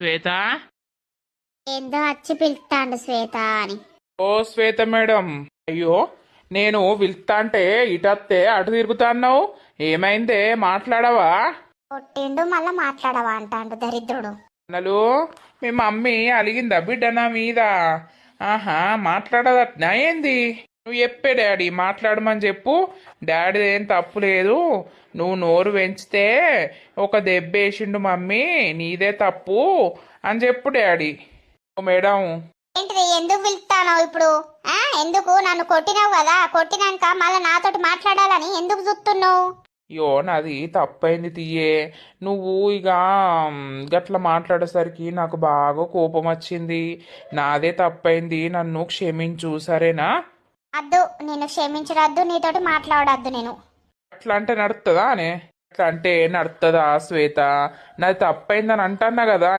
శ్వేత. ఏందో వచ్చి పిలుస్తాండు శ్వేత అని. ఓ శ్వేత మేడం. అయ్యో, నేను పిలుస్తా అంటే ఇటత్తే అటు తిరుగుతాన్నావు. ఏమైందే, మాట్లాడవా? కొట్టిండు మళ్ళా మాట్లాడవా అంటాండు దరిద్రుడు. అన్నలు, మీ మమ్మీ అలిగిందా బిడ్డ నా మీద? ఆహా, మాట్లాడదట్నా ఏంది? నువ్వు చెప్పే డాడీ మాట్లాడమని చెప్పు. డాడీ ఏం తప్పు లేదు. నువ్వు నోరు పెంచితే ఒక దెబ్బేసిండు మమ్మీ, నీదే తప్పు అని చెప్పు డాడీ. ఓ మేడం. ఏంటిది, ఎందుకు పిలుస్తాను ఇప్పుడు? ఎందుకు నన్ను కొట్టినావు కదా, కొట్టినాక మళ్ళా నాతోటి మాట్లాడాలని ఎందుకు చూస్తున్నావు? యో, నాది తప్పైంది తీయే. నువ్వు ఇక గట్ల మాట్లాడేసరికి నాకు బాగా కోపం వచ్చింది. నాదే తప్పైంది, నన్ను క్షమించు సరేనా? అద్దు, నేను క్షమించడద్దు, నీతోటి మాట్లాడద్దు నేను. అట్లా అంటే నడుతుందా అనే? అట్లా అంటే నడుతుందా శ్వేత? నాది తప్పైందని అంటున్నా కదా,